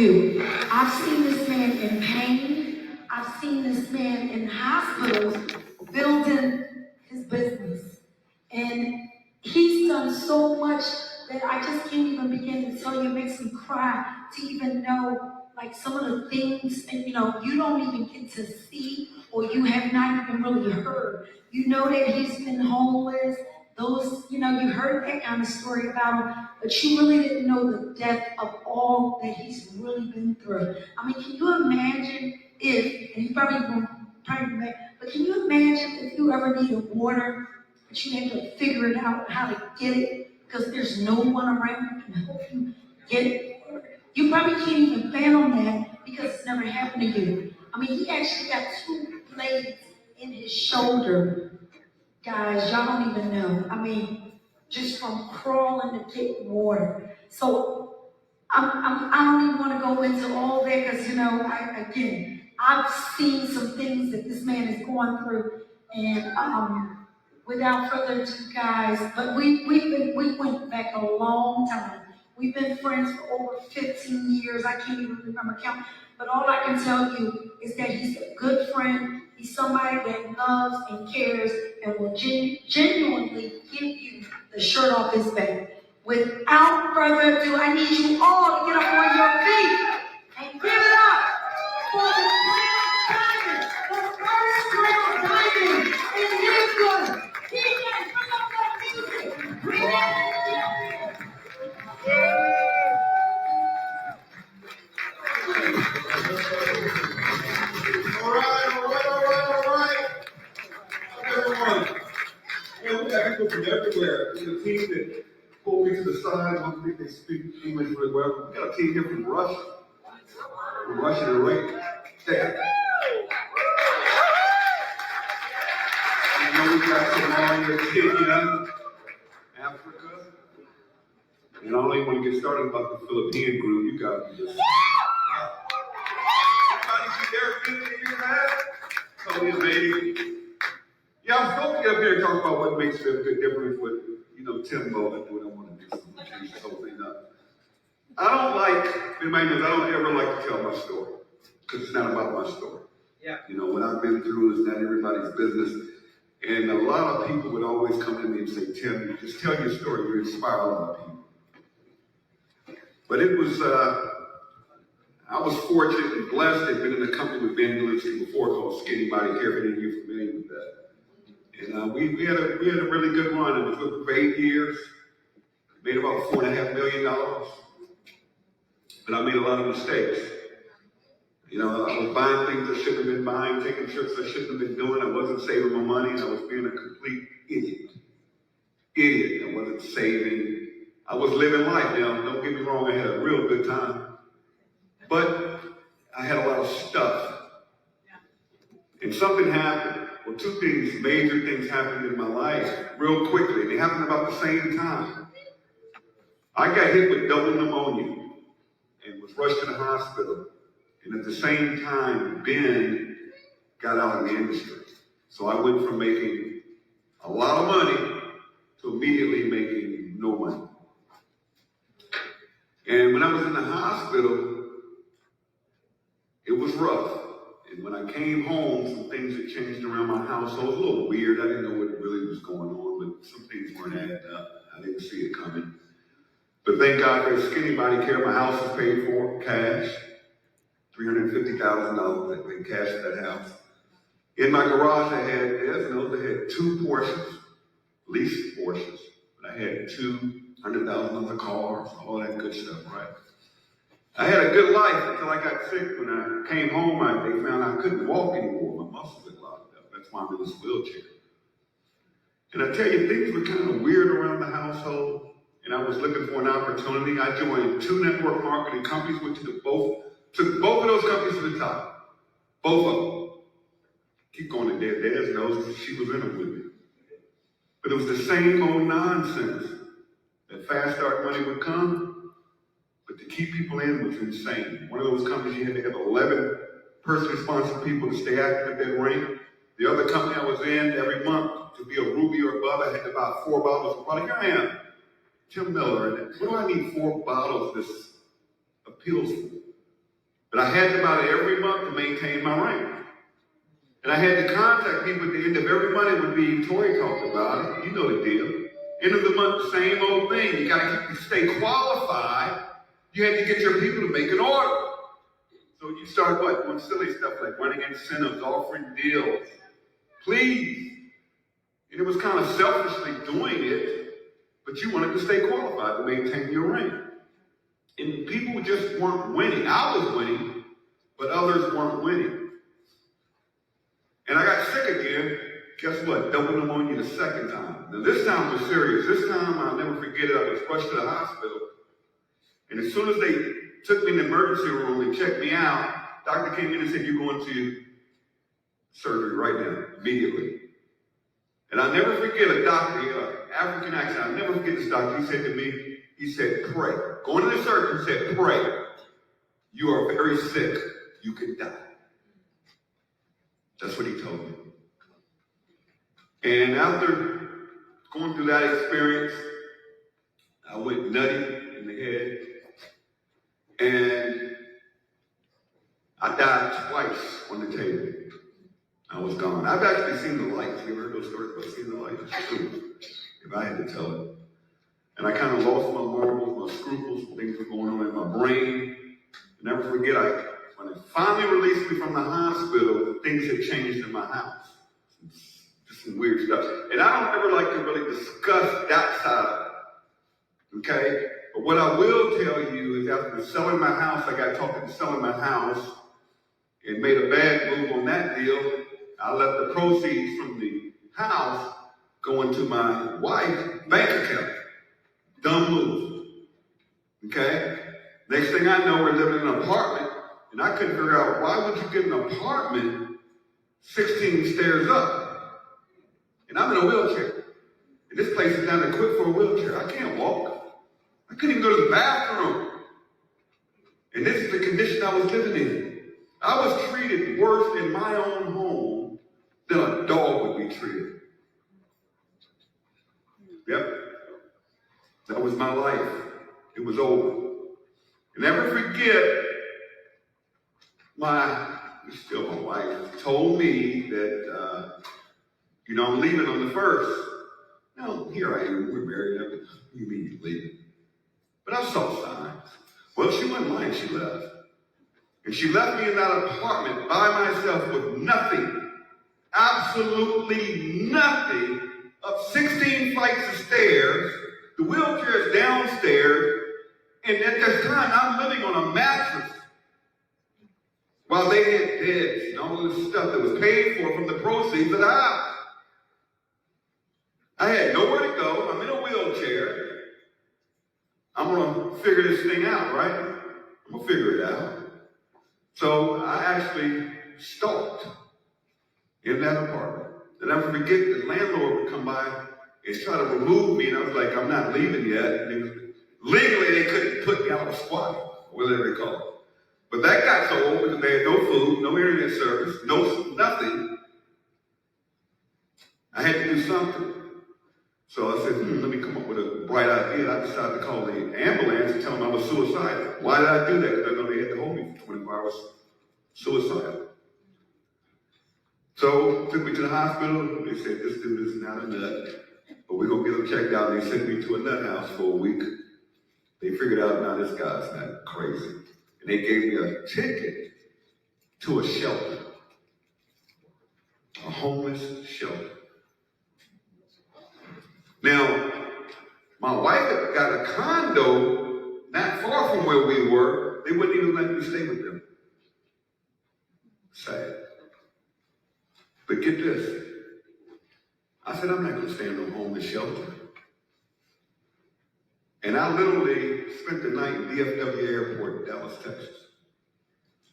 you, I've seen this man in pain. I've seen this man in hospitals building his business. And he's done so much that I just can't even begin to tell you. It makes me cry to even know like some of the things, and you don't even get to see, or you have not even really heard. You know that he's been homeless. Those, you heard that kind of story about him, but you really didn't know the depth of all that he's really been through. I mean, can you imagine if, and he probably won't, but can you imagine if you ever needed water, but you had to figure it out how to get it because there's no one around who can help you get it? You probably can't even fathom that because it's never happened to you. I mean, he actually got 2 blades in his shoulder. Guys, y'all don't even know. I mean, just from crawling to get water. So I don't even want to go into all that because, I've seen some things that this man is going through. And without further ado, guys, but we went back a long time. We've been friends for over 15 years. I can't even remember count. But all I can tell you is that he's a good friend. He's somebody that loves and cares and will genuinely give you the shirt off his back. Without further ado, I need you all to get up on your feet and give it up for the Grand Diamond, the first Grand Diamond in LiveGood. DJ, bring up that music. Bring it in. All right. Everyone. Man, we got people from everywhere. There's a team that pulled me to the side. I don't think they speak English really well. We got a team here from Russia. From Russia to right there. You know, we got Somalia, Kenya, Africa. And I don't even want to get started about the Philippine group. You got this. Everybody see their video you have? Totally amazing. Yeah, I'm supposed to get up here and talk about what makes a good difference with, Timbo and what I want to do. So I'm going to change this whole thing up. I don't ever like to tell my story because it's not about my story. Yeah. What I've been through is not everybody's business. And a lot of people would always come to me and say, Tim, just tell your story. You inspire a lot of people. But it was, I was fortunate and blessed. I'd been in a company we've been doing before called Skinny Body Care. If any of you are familiar with that. And we had a really good run. It was good for 8 years. Made about $4.5 million. But I made a lot of mistakes. I was buying things I shouldn't have been buying, taking trips I shouldn't have been doing. I wasn't saving my money. I was being a complete idiot. I wasn't saving. I was living life. Now, don't get me wrong, I had a real good time. But I had a lot of stuff. And something happened. Well, 2 things, major things happened in my life real quickly. They happened about the same time. I got hit with double pneumonia and was rushed to the hospital. And at the same time, Ben got out of the industry. So I went from making a lot of money to immediately making no money. And when I was in the hospital, it was rough. And when I came home, some things had changed around my house. So it was a little weird. I didn't know what really was going on, but some things weren't adding up. I didn't see it coming. But thank God for Skinny Body Care. My house was paid for, cash. $350,000 I paid cash for that house. In my garage, I had 2 Porsches, leased Porsches. But I had $200,000 cars, all that good stuff, right? I had a good life until I got sick. When I came home, they found I couldn't walk anymore. My muscles had locked up. That's why I'm in this wheelchair. And I tell you, things were kind of weird around the household. And I was looking for an opportunity. I joined 2 network marketing companies, went to took both of those companies to the top. Both of them. Keep going to Dad's knows she was in them with me. But it was the same old nonsense. That fast start money would come, but to keep people in was insane. One of those companies, you had to have 11 personally sponsored people to stay active at that rank. The other company I was in, every month, to be a ruby or above, I had to buy 4 bottles of product. Here I am, Tim Miller, and what do I need 4 bottles of pills for? But I had about every month to maintain my rank. And I had to contact people at the end of every month. It would be, Tori talked about it. You know the deal. End of the month, same old thing. You got to stay qualified. You had to get your people to make an order. So you start doing silly stuff like running incentives, offering deals. Please. And it was kind of selfishly doing it, but you wanted to stay qualified to maintain your rank. And people just weren't winning. I was winning, but others weren't winning. And I got sick again. Guess what? Double pneumonia the second time. Now this time was serious. This time I'll never forget it. I was rushed to the hospital. And as soon as they took me in the emergency room and checked me out, doctor came in and said, "You're going to surgery right now, immediately." And I'll never forget a doctor, African accent. I'll never forget this doctor. He said to me, he said, "Pray." Going to the surgery, he said, "Pray. You are very sick. You could die." That's what he told me. And after going through that experience, I went nutty in the head. And I died twice on the table. I was gone. I've actually seen the light. You ever heard those stories about seeing the light? It's true, if I had to tell it. And I kind of lost my marbles, my scruples, things were going on in my brain. I'll never forget, when they finally released me from the hospital, things had changed in my house. Just some weird stuff. And I don't ever like to really discuss that side of it. Okay? But what I will tell you is after selling my house, I got talked into selling my house and made a bad move on that deal. I let the proceeds from the house go into my wife's bank account. Dumb move. Okay? Next thing I know, we're living in an apartment, and I couldn't figure out why would you get an apartment 16 stairs up? And I'm in a wheelchair. And this place is not equipped for a wheelchair. I can't walk. I couldn't even go to the bathroom. And this is the condition I was living in. I was treated worse in my own home than a dog would be treated. Yep. That was my life. It was over. And never forget, still my wife, told me that, I'm leaving on the 1st. Now, here I am, we're married. You mean you're leaving? But I saw signs. Well, she wasn't lying, she left. And she left me in that apartment by myself with nothing, absolutely nothing, up 16 flights of stairs, the wheelchair is downstairs, and at this time I'm living on a mattress while they had beds and all this stuff that was paid for from the proceeds of the house. I had nowhere to go. I'm in a wheelchair. I'm going to figure this thing out, right? I'm going to figure it out. So I actually stalked in that apartment. And I never forget, the landlord would come by and try to remove me, and I was like, I'm not leaving yet. And legally, they couldn't put me out of squat, whatever they call it. But that got so old because they had no food, no internet service, nothing. I had to do something. So I said, let me come up with a bright idea. I decided to call the ambulance and tell them I was suicidal. Why did I do that? Because I know they had to hold me for 24 hours suicidal. So took me to the hospital. They said, this dude is not a nut, but we're going to get him checked out. And they sent me to a nut house for a week. They figured out, now this guy's not crazy. And they gave me a ticket to a shelter, a homeless shelter. Now, my wife had got a condo not far from where we were. They wouldn't even let me stay with them. Sad. But get this. I said, I'm not going to stay in no homeless shelter. And I literally spent the night in DFW Airport in Dallas, Texas.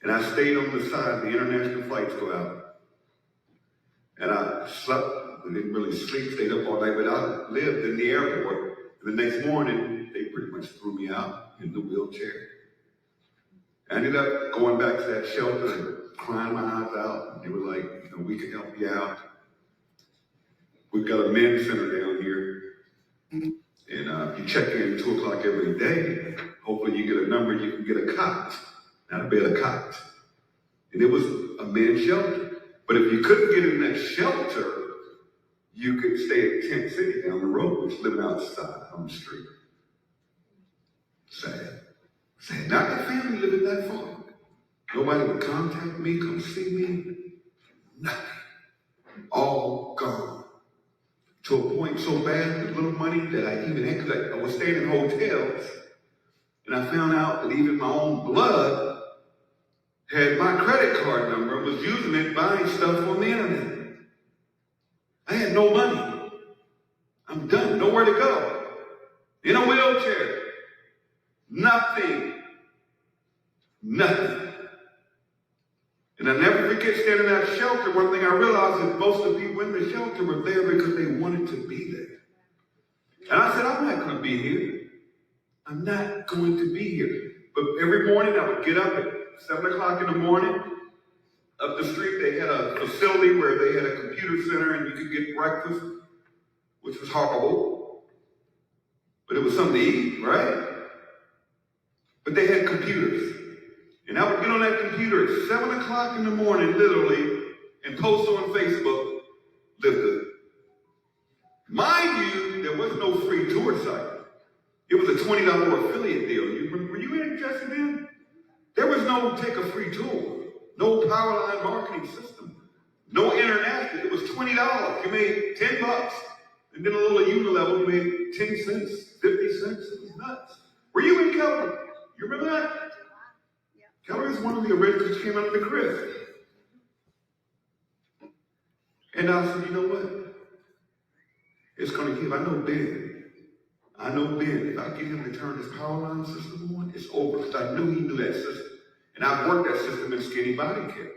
And I stayed on the side. The international flights go out. And I slept. I didn't really sleep, stayed up all night, but I lived in the airport. And the next morning, they pretty much threw me out in the wheelchair. I ended up going back to that shelter and crying my eyes out. And they were like, we can help you out. We've got a men's center down here. And you check in 2 o'clock every day. Hopefully you get a number, you can get a cot. not a bed, a cot. And it was a men's shelter. But if you couldn't get in that shelter, you could stay at Tent City down the road, which living outside on the street. Sad. Sad. Not that family living that far. Nobody would contact me, come see me. Nothing. All gone. To a point so bad, the little money that I even had, because I was staying in hotels, and I found out that even my own blood had my credit card number and was using it, buying stuff on the internet. I had no money. I'm done. Nowhere to go. In a wheelchair. Nothing. Nothing. And I never forget standing in that shelter. One thing I realized is most of the people in the shelter were there because they wanted to be there. And I said, I'm not going to be here. I'm not going to be here. But every morning I would get up at 7 o'clock in the morning. Up the street they had a facility where they had a computer center and you could get breakfast, which was horrible. But it was something to eat, right? But they had computers. And I would get on that computer at 7 o'clock in the morning, literally, and post on Facebook, LiveGood. Mind you, there was no free tour site. It was a $20 affiliate deal. Were you interested in? There was no take a free tour. No power line marketing system. No international. It was $20. You made $10. And then a little Unilevel, you made 10 cents, 50 cents. It was nuts. Were you in Kelly? You remember that? Kelly was one of the originals that came out of the crib. And I said, you know what? It's going to give. I know Ben. If I get him to turn this power line system on, it's over. Because I knew he knew that system. And I've worked that system in skinny body care.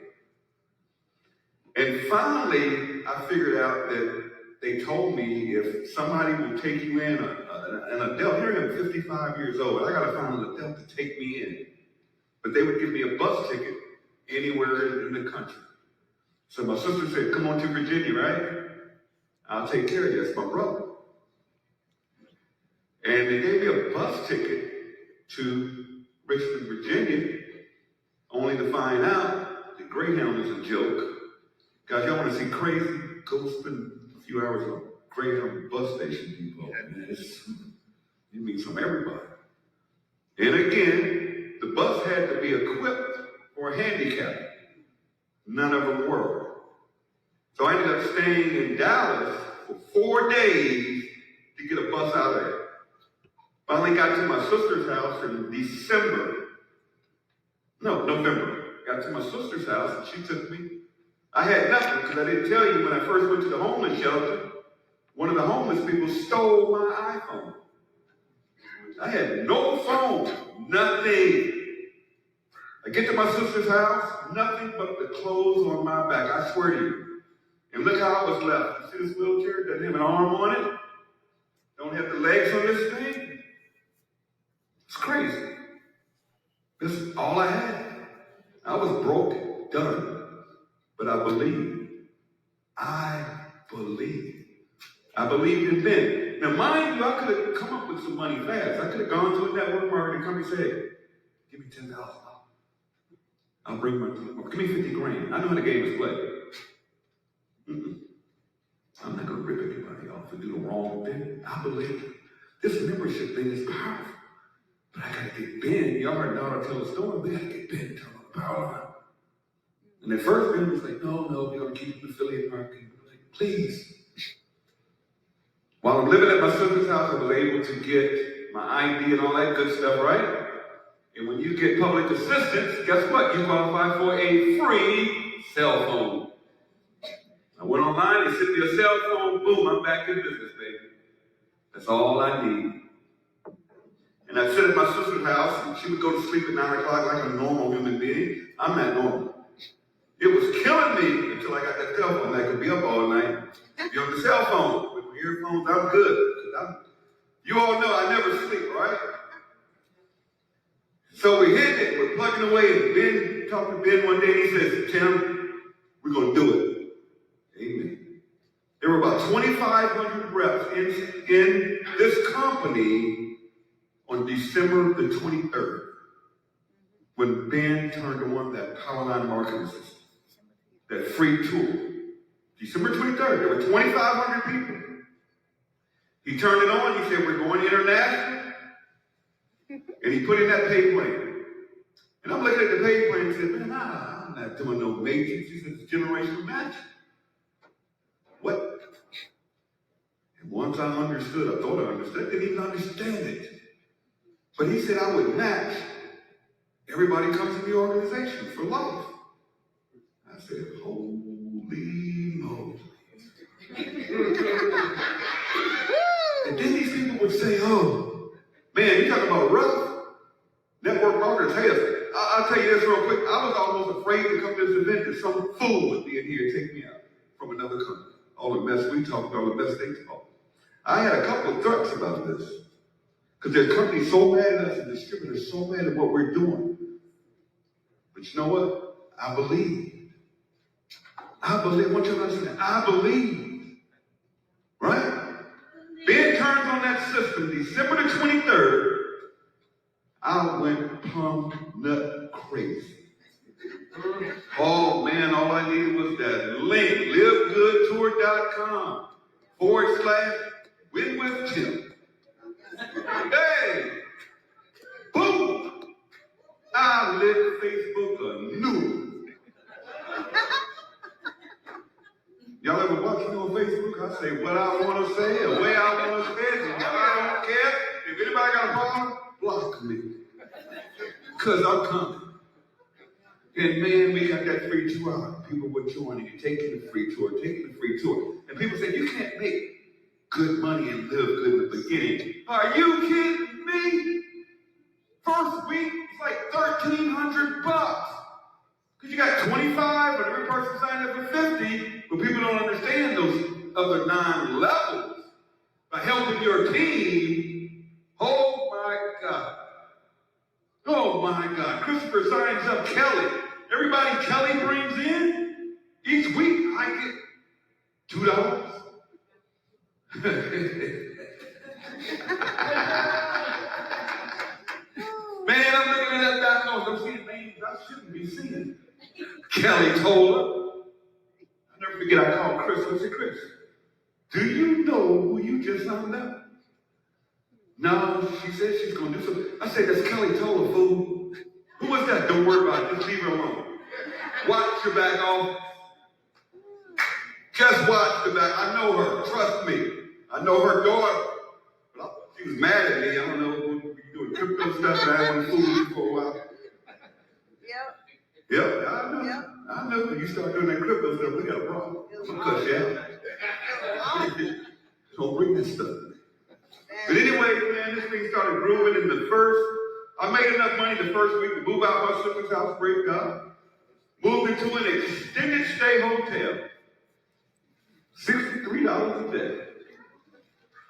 And finally, I figured out that they told me if somebody will take you in, an adult, here I am 55 years old, I got to find an adult to take me in. But they would give me a bus ticket anywhere in the country. So my sister said, come on to Virginia, right? I'll take care of you. That's my brother. And they gave me a bus ticket to Richmond, Virginia, only to find out that Greyhound is a joke. Guys, y'all want to see crazy? Go spend a few hours on Greyhound bus station depot. You meet some everybody. And again, the bus had to be equipped for a handicap. None of them were. So I ended up staying in Dallas for 4 days to get a bus out of there. Finally got to my sister's house in November. Got to my sister's house and she took me. I had nothing because I didn't tell you when I first went to the homeless shelter, one of the homeless people stole my iPhone. I had no phone, nothing. I get to my sister's house, nothing but the clothes on my back, I swear to you. And look how I was left. You see this wheelchair? Doesn't have an arm on it. Don't have the legs on this thing. It's crazy. This is all I had. I was broken, done. But I believed. I believed. I believed in Ben. Now, mind you, I could have come up with some money fast. I could have gone to a network marketing company and said, give me $10,000. I'll bring my, give me 50 grand. I know how the game is played. I'm not going to rip anybody off and do the wrong thing. I believe this membership thing is powerful. But I got to get Ben. Y'all heard Donna tell the story. We got to get Ben to tell them the power line. And at first, Ben was like, no, we're going to keep affiliate marketing. Like, please. While I'm living at my sister's house, I was able to get my ID and all that good stuff, right? And when you get public assistance, guess what? You qualify for a free cell phone. I went online, they sent me a cell phone, boom, I'm back in business, baby. That's all I need. And I'd sit at my sister's house, and she would go to sleep at 9 o'clock like a normal human being. I'm not normal. It was killing me until I got that cell phone. I could be up all night, be on the cell phone. With my earphones, I'm good. You all know I never sleep, right? So we hit it, we're plugging away, and Ben talked to Ben one day, and he says, Tim, we're going to do it. Amen. There were about 2,500 reps in this company on December the 23rd. when Ben turned on that Powerline marketing system, that free tool, December 23rd, there were 2,500 people. He turned it on, he said, we're going international. And he put in that pay plan. And I'm looking at the pay plan and said, man, I'm not doing no matrix. He said, it's generational magic. What? And once I understood, I thought I understood, I didn't even understand it. But he said I would match. Everybody comes in the organization for life. I said, holy moly. And then these people would say, oh, man, you talking about rough? Network marketers, hey, I'll tell you this real quick. I was almost afraid to come to this event that some fool would be in here and take me out from another country. All the mess we talked, all the mess they talked. I had a couple of threats about this. Because there's companies so mad at us and distributors so mad at what we're doing. But you know what? I believe. I believe. I want you to understand. I believe. Right? Ben turns on that system December the 23rd. I went plumb nut crazy. Oh man, all I needed was that link, livegoodtour.com /win with Tim. Hey! Boom! I lit Facebook anew. Y'all ever watch me on Facebook? I say what I want to say, the way I want to say it, and I don't care. If anybody got a problem, block me. Because I'm coming. And man, we got that free tour. People were joining and taking the free tour, And people say, you can't make good money and live good in the beginning. Are you kidding me? First week, it's like $1,300. Because you got 25, but every person signed up for 50. But people don't understand those other 9 levels. By helping your team, oh my God. Oh my God. Christopher signs up Kelly. Everybody Kelly brings in, each week I get $2. Man, I'm looking at that back I'm seeing names I shouldn't be seeing. Kelly told her. I'll never forget, I called Chris. I said, Chris, do you know who you just signed up? No, she said she's going to do something. I said, that's Kelly Toller, fool. Who was that? Don't worry about it. Just leave her alone. Watch your back off. Just watch the back. I know her. Trust me. I know her daughter. But she was mad at me. I don't know what you doing. Crypto stuff that I want to fool you for a while. Yep, I know. Yep. I know. When you start doing that crypto stuff, we got a problem. I'll cut you out. Don't bring this stuff. But anyway, man, this thing started grooving in I made enough money the first week to move out my sister's house, praise God. Moved into an extended stay hotel. $63 a day.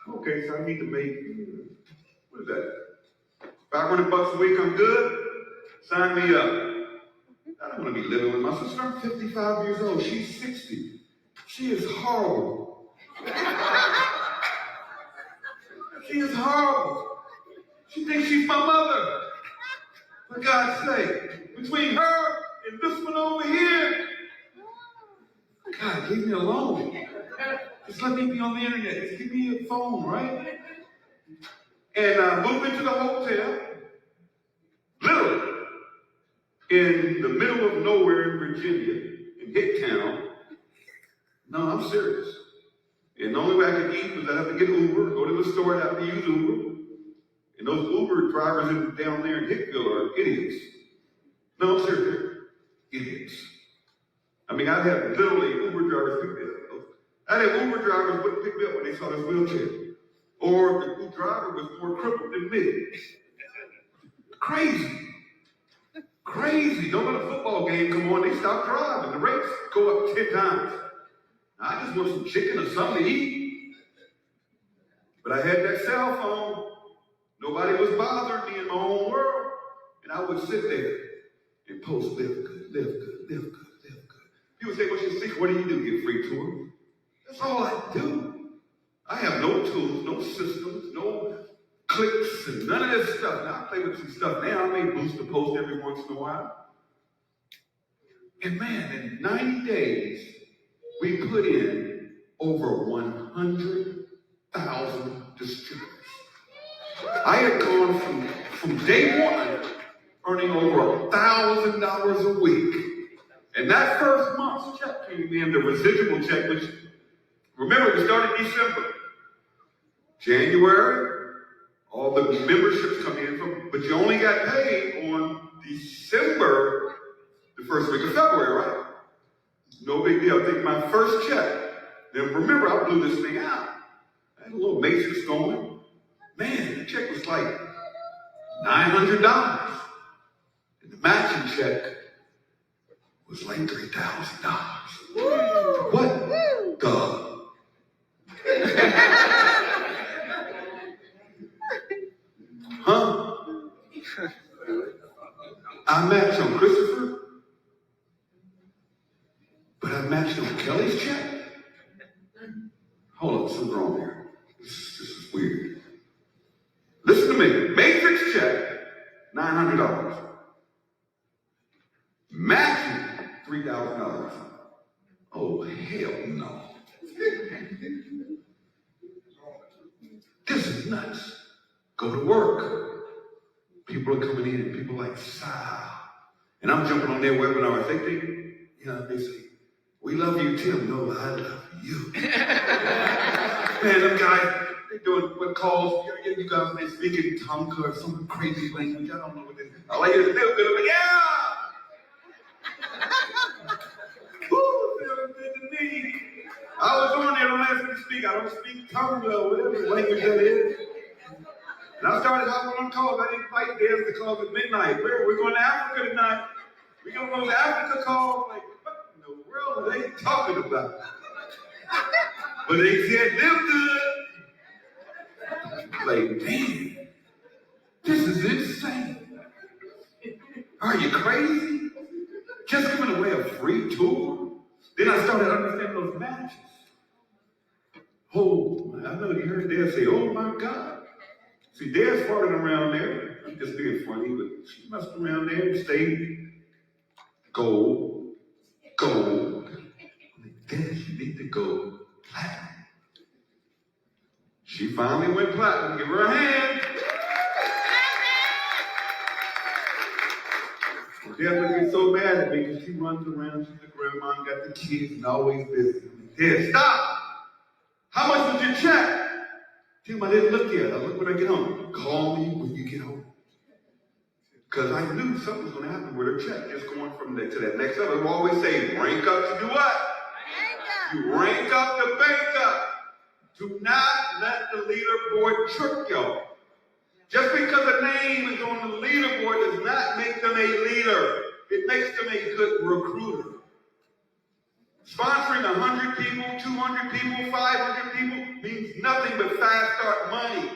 Okay, so I need to make, what is that? $500 a week, I'm good? Sign me up. I don't want to be living with my sister. I'm 55 years old. She's 60. She is horrible. She is horrible. She thinks she's my mother. For God's sake. Between her and this one over here. God, leave me alone. Just let me be on the internet. Just give me a phone, right? And I moved into the hotel. Literally. In the middle of nowhere in Virginia. In Hick Town. No, I'm serious. And the only way I could eat was I have to get Uber, go to the store and have to use Uber. And those Uber drivers down there in Hickville are idiots. No, I'm serious. Idiots. I mean, I'd have literally Uber drivers pick me up. I'd have Uber drivers wouldn't pick me up when they saw this wheelchair. Or the Uber driver was more crippled than me. Crazy. Crazy. Don't let a football game come on, they stop driving. The rates go up 10 times. I just want some chicken or something to eat. But I had that cell phone. Nobody was bothering me in my own world. And I would sit there and post, live good, live good, live good, live good. People say, what's your secret? What do you do? Get free tours? That's all I do. I have no tools, no systems, no clicks and none of this stuff. Now I play with some stuff now. I may boost a post every once in a while. And man, in 90 days, we put in over 100,000 distributors. I had gone from day one earning over $1,000 a week. And that first month's check came in, the residual check, which, remember, we started December. January, all the memberships come in, but you only got paid on December, the first week of February, right? No big deal. I think my first check. Then remember, I blew this thing out. I had a little matrix going. Man, the check was like $900. And the matching check was like $3,000. What the? Huh? I matched on Christopher, but I matched on Kelly's check. Hold on, something's wrong here. This is weird. Listen to me. Matrix check, $900. Matching, $3,000. Oh, hell no. This is nuts. Go to work. People are coming in and people are like, sigh. And I'm jumping on their webinar. I think they say, we love you, Tim. No, I love you. Man, them guys, they're doing what calls, you guys, they speak in Tonka or some crazy language. I don't know what they do. I like it to feel good, but yeah! Woo, feeling good to me. I was on there, don't ask me to speak. I don't speak Tonga or whatever language that is. And I started hopping on calls. I didn't fight dance the calls at midnight. We're going to Africa tonight. We're going to those Africa calls. Like, what in the world are they talking about? But they said, live good. Like, man, this is insane. Are you crazy? Just giving away a free tour? Then I started understanding those matches. Oh, I know you heard Dad say, oh my God. See, Dad's farting around there. I'm just being funny, but she messed around there and stayed gold. I'm like, Dad, you need to go platinum. She finally went platinum. Give her a hand. Dad would get so mad at me because she runs around. She's a grandma and got the kids and always busy. Dad, stop. How much was your check? Tim, I didn't look yet. I'll look when I get home. Call me when you get home. Because I knew something was going to happen with her check. Just going from there to that next level. We always say, rank up to do what? You rank up to bank up. Do not let the leaderboard trick y'all. Just because a name is on the leaderboard does not make them a leader. It makes them a good recruiter. Sponsoring 100 people, 200 people, 500 people means nothing but fast start money.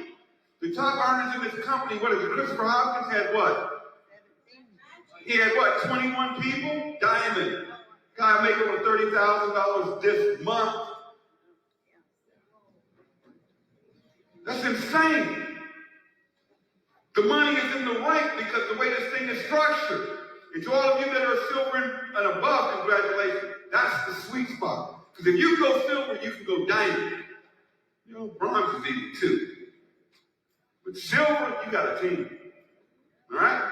The top earners in this company, what is it? Christopher Hopkins had what? He had what? 21 people? Diamond. Guy make over $30,000 this month. That's insane. The money is in the rank because the way this thing is structured. And to all of you that are silver and above, congratulations. That's the sweet spot. Because if you go silver, you can go diamond. You know, bronze is easy too. But silver, you got a team. All right?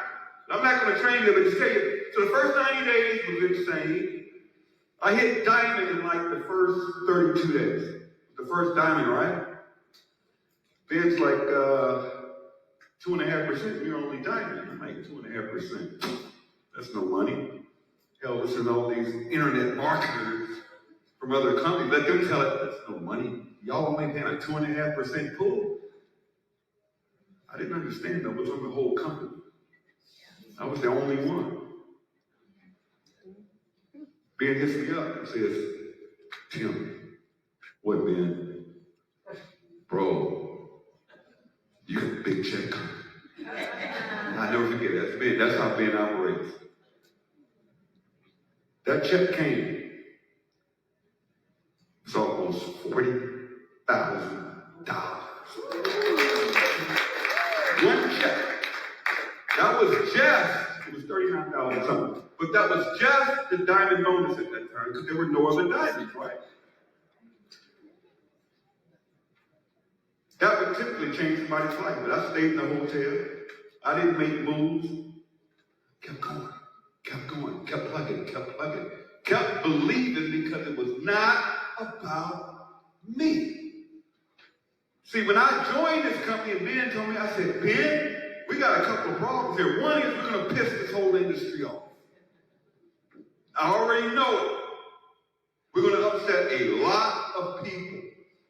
I'm not going to train you, but just tell you. So the first 90 days was insane. I hit diamond in like the first 32 days. The first diamond, right? Ben's like 2.5%. You're only diamond. I'm like 2.5%. That's no money. Hell, listen to all these internet marketers from other companies. Let them tell it, that's no money. Y'all only paying a 2.5% pool. I didn't understand that was on the whole company. I was the only one. Ben hits me up and says, Tim, what, Ben? Bro, you got a big check coming. I never forget that. That's Ben. That's how Ben operates. That check came. It's almost $40,000. One check. That was just, it was 39,000 something, but that was just the diamond bonus at that time because there were no other diamonds, right? That would typically change somebody's life, but I stayed in the hotel. I didn't make moves. Kept going, kept plugging, kept believing because it was not about me. See, when I joined this company and Ben told me, I said, Ben, we got a couple of problems here. One is we're going to piss this whole industry off. I already know it. We're going to upset a lot of people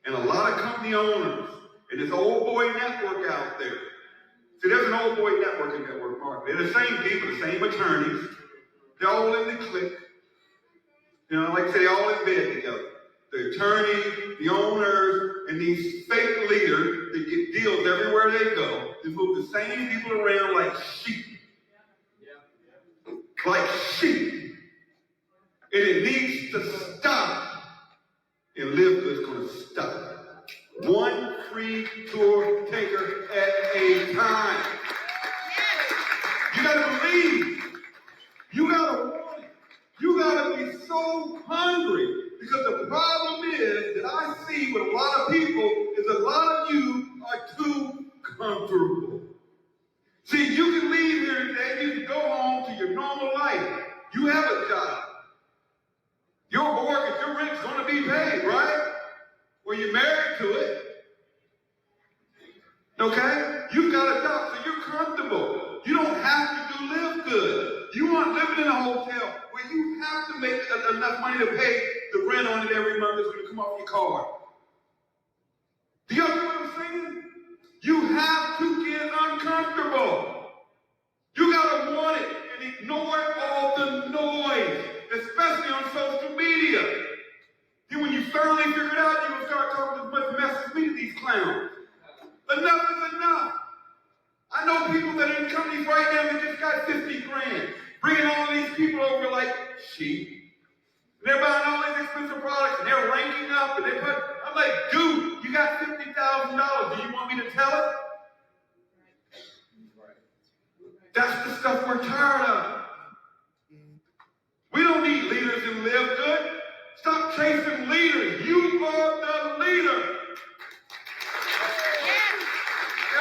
and a lot of company owners and this old boy network out there. See, there's an old boy network in network marketing. They're the same people, the same attorneys. They're all in the clique. You know, like I say, they're all in bed together. The attorneys, the owners, and these fake leaders that get deals everywhere they go. They move the same people around like sheep. Like sheep. And it needs to stop. And LiveGood's going to stop. One free tour taker at a time. You got to believe. You got to want it. You got to be so hungry. Because the problem is that I see with a lot of people is a lot of you are too comfortable. See, you can leave here today, you can go home to your normal life. You have a job. Your mortgage, your rent's going to be paid, right? Or you're married to it. Okay? You've got a job, so you're comfortable. You don't have to do LiveGood. You aren't living in a hotel where you have to make enough money to pay the rent on it every month that's going to come off your card. Do you understand what I'm saying? You have to get uncomfortable. You got to want it and ignore all the noise, especially on social media. Then when you thoroughly figure it out, you will start talking as much mess as me to these clowns. Enough is enough. I know people that are in companies right now that just got 50 grand, bringing all these people over like sheep. And they're buying all these expensive products, and they're ranking up, and I'm like, dude, you got $50,000. Do you want me to tell it? That's the stuff we're tired of. We don't need leaders in LiveGood. Stop chasing leaders. You are the leader.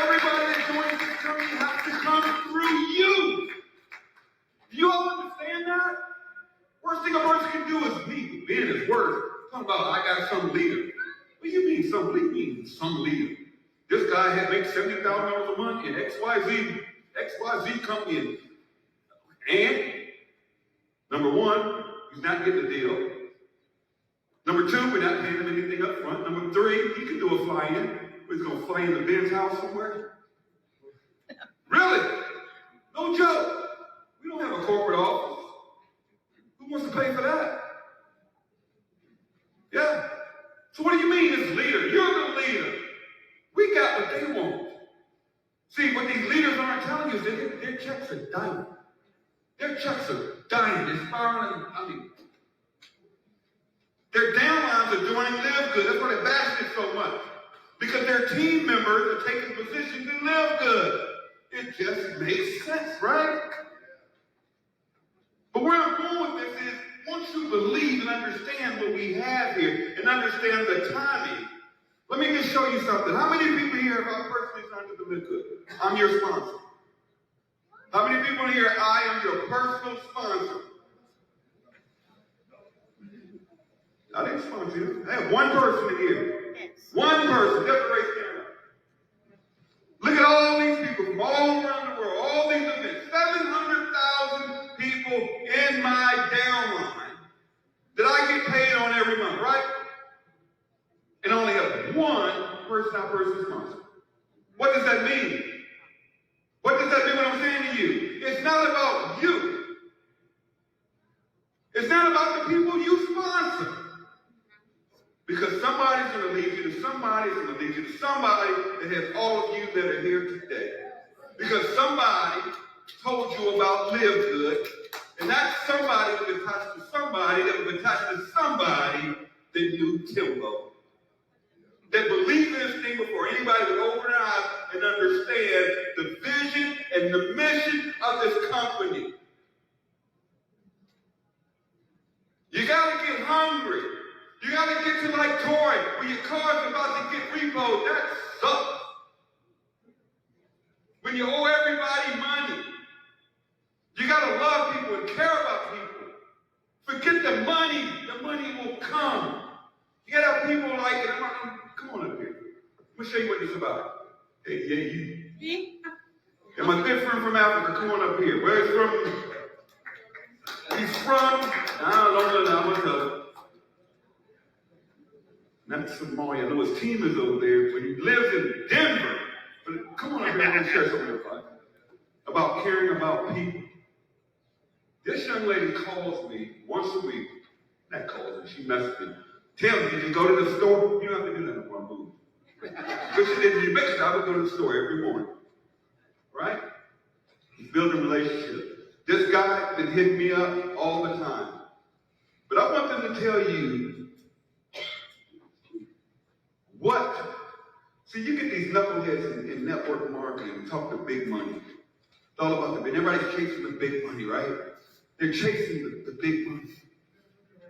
Everybody that joins this company has to come through you. Do you all understand that? Worst thing a person can do is me. Ben is worse. Talking about I got some leader. What do you mean some leader? You mean some leader? This guy had makes $70,000 a month in XYZ company. And number one, he's not getting a deal. Number two, we're not paying him anything up front. Number three, he can do a fly-in. He's going to fly in the Ben's house somewhere. Really? No joke. We don't have a corporate office. Who wants to pay for that? Yeah. So what do you mean it's leader? You're the leader. We got what they want. See, what these leaders aren't telling you is that their checks are dying. Their checks are dying. They're spiraling. Their downlines are joining LiveGood. That's why they're bashing it so much. Because their team members are taking positions in LiveGood. It just makes sense, right? But where I'm going with this is, once you believe and understand what we have here and understand the timing, let me just show you something. How many people here have personally signed up to LiveGood? I'm your sponsor. How many people here, I am your personal sponsor? I didn't sponsor you. I have one person in here. One person. Just raise your hand up. Look at all these people from all around the world, all these events. 700,000 people in my downline that I get paid on every month, right? And only have one personal sponsor. What does that mean? What does that mean when I'm saying to you? It's not about you. It's not about the people you sponsor. Because somebody's going to lead you to somebody's going to lead you to somebody that has all of you that are here today. Because somebody told you about LiveGood, and that somebody was attached to somebody that was attached to somebody that knew Timbo. that believe in this thing before anybody would open their eyes and understand the vision and the mission of this company. You gotta get hungry. You gotta get to like Toy, when your car's about to get repoed. That sucks. When you owe everybody money. You gotta love people and care about people. Forget the money will come. You gotta have people like, come on up here. Let me show you what this is about. Hey, yeah, you. And my good friend from Africa, come on up here. Where he's from? He's from, I don't know, I'm gonna tell you. Not Somalia. I know his team is over there, but he lives in Denver. But come on up here, I'm gonna share something about caring about people. This young lady calls me once a week. Not calls me, she messages me. Tell me, did you go to the store? You don't have to do that before I move. But she didn't make it. I would go to the store every morning. Right? He's building relationships. This guy's been hitting me up all the time. But I want them to tell you what. See, you get these knuckleheads in network marketing and talk the big money. It's all about the big. Everybody's chasing the big money, right? They're chasing the big money.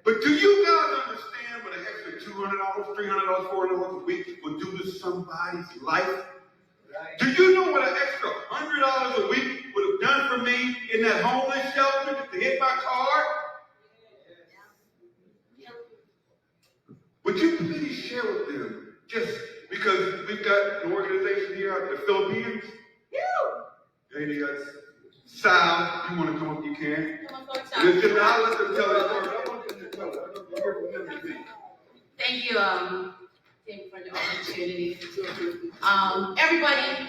But do you guys understand what an extra $200, $300, $400 a week will do to somebody's life? Do you know what an extra $100 a week would have done for me in that homeless shelter to hit my card? Would you please share with them, just because we've got an organization here out in the Philippines? Hey, guys. Sal, you want to come up, you can. Listen, I'll let them tell their story. I want them to tell it. Thank you, Tim, for the opportunity. Everybody,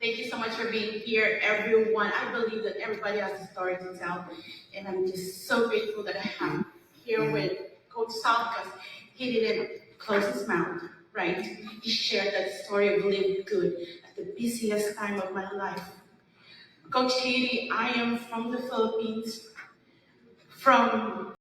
thank you so much for being here. Everyone, I believe that everybody has a story to tell, and I'm just so grateful that I am here with Coach Sal, because he didn't close his mouth, right? He shared that story of LiveGood at the busiest time of my life. Coach Katie, I am from the Philippines, from